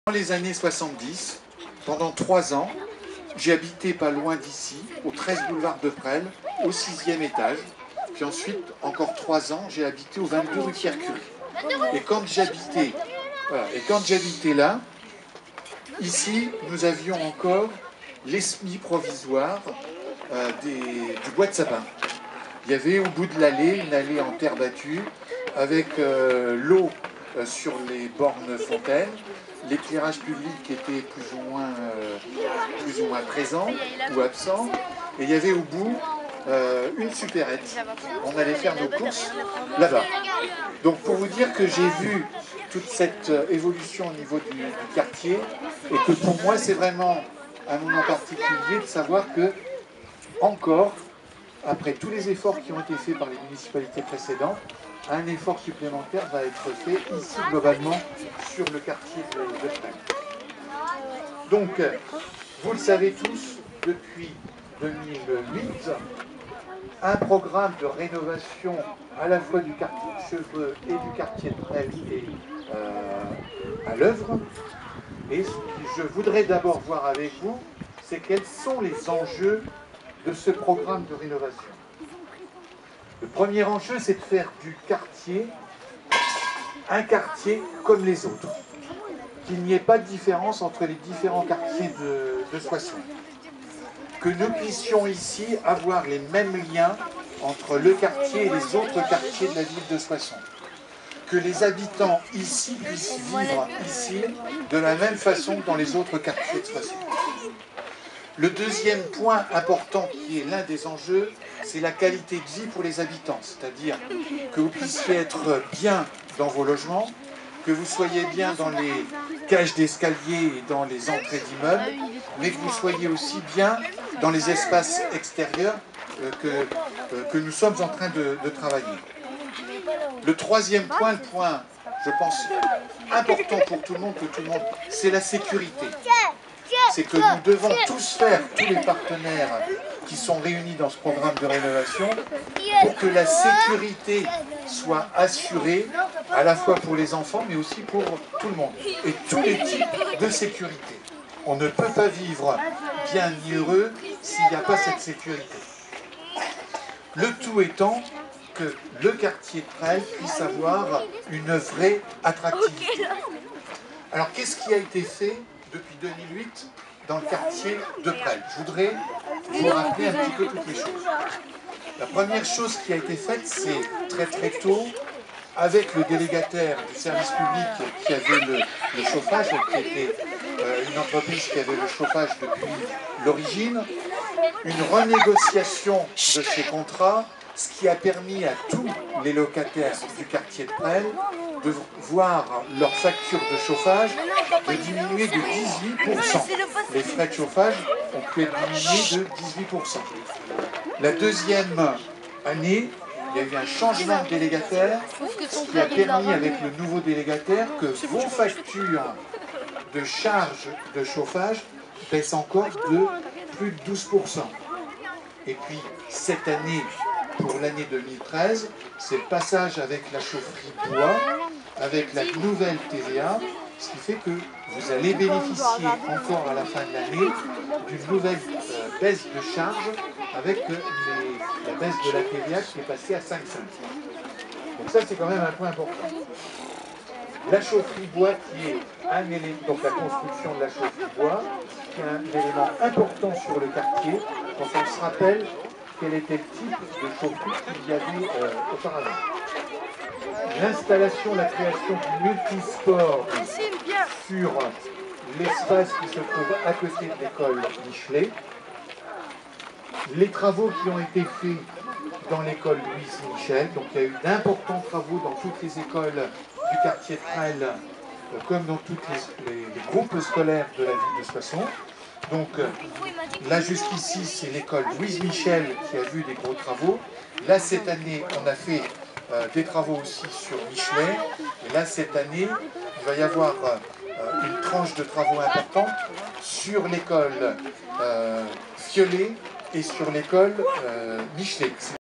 Dans les années 70, pendant 3 ans, j'ai habité pas loin d'ici, au 13 boulevard de Presles, au 6e étage. Puis ensuite, encore 3 ans, j'ai habité au 22 rue Pierre-Curie. Et quand j'habitais là, ici, nous avions encore l'esprit provisoire du bois de sapin. Il y avait au bout de l'allée, une allée en terre battue, avec l'eau sur les bornes fontaines. L'éclairage public était plus ou moins présent ou absent. Et il y avait au bout une supérette. On allait faire nos courses là-bas. Donc pour vous dire que j'ai vu toute cette évolution au niveau du quartier, et que pour moi c'est vraiment un moment particulier de savoir que, encore, après tous les efforts qui ont été faits par les municipalités précédentes, un effort supplémentaire va être fait ici globalement sur le quartier de Presles. Donc, vous le savez tous, depuis 2008, un programme de rénovation à la fois du quartier de Chevreux et du quartier de Presles est à l'œuvre. Et ce que je voudrais d'abord voir avec vous, c'est quels sont les enjeux de ce programme de rénovation. Le premier enjeu, c'est de faire du quartier un quartier comme les autres. Qu'il n'y ait pas de différence entre les différents quartiers de Soissons. Que nous puissions ici avoir les mêmes liens entre le quartier et les autres quartiers de la ville de Soissons. Que les habitants ici puissent vivre ici de la même façon que dans les autres quartiers de Soissons. Le deuxième point important, qui est l'un des enjeux, c'est la qualité de vie pour les habitants. C'est-à-dire que vous puissiez être bien dans vos logements, que vous soyez bien dans les cages d'escalier et dans les entrées d'immeubles, mais que vous soyez aussi bien dans les espaces extérieurs que nous sommes en train de travailler. Le troisième point, le point, je pense, important pour tout le monde, c'est la sécurité. C'est que nous devons tous faire, tous les partenaires qui sont réunis dans ce programme de rénovation, pour que la sécurité soit assurée, à la fois pour les enfants, mais aussi pour tout le monde, et tous les types de sécurité. On ne peut pas vivre bien ni heureux s'il n'y a pas cette sécurité. Le tout étant que le quartier de Presles puisse avoir une vraie attractivité. Alors, qu'est-ce qui a été fait depuis 2008 dans le quartier de Presles? Je voudrais vous rappeler un petit peu toutes les choses. La première chose qui a été faite, c'est très tôt, avec le délégataire du service public qui avait le chauffage, qui était une entreprise qui avait le chauffage depuis l'origine, une renégociation de ces contrats, ce qui a permis à tous les locataires du quartier de Presles de voir leur facture de chauffage de diminuer de 18%. Les frais de chauffage ont pu être diminués de 18%. La deuxième année, il y a eu un changement de délégataire, ce qui a permis avec le nouveau délégataire que vos factures de charges de chauffage baissent encore de plus de 12%. Et puis cette année, pour l'année 2013, c'est le passage avec la chaufferie bois, avec la nouvelle TVA, ce qui fait que vous allez bénéficier encore à la fin de l'année d'une nouvelle baisse de charge avec la baisse de la TVA qui est passée à 5,5. Donc ça, c'est quand même un point important. La chaufferie bois qui est un élément, donc la construction de la chaufferie bois, qui est un élément important sur le quartier, quand on se rappelle quel était le type de chaufferie qu'il y avait auparavant. L'installation, la création du multisport sur l'espace qui se trouve à côté de l'école Michelet. Les travaux qui ont été faits dans l'école Louise Michel, donc il y a eu d'importants travaux dans toutes les écoles du quartier de Presles, comme dans tous les groupes scolaires de la ville de Soissons. Donc là jusqu'ici c'est l'école Louise Michel qui a vu des gros travaux. Là cette année on a fait des travaux aussi sur Michelet. Et là cette année il va y avoir une tranche de travaux importante sur l'école Fiolet et sur l'école Michelet.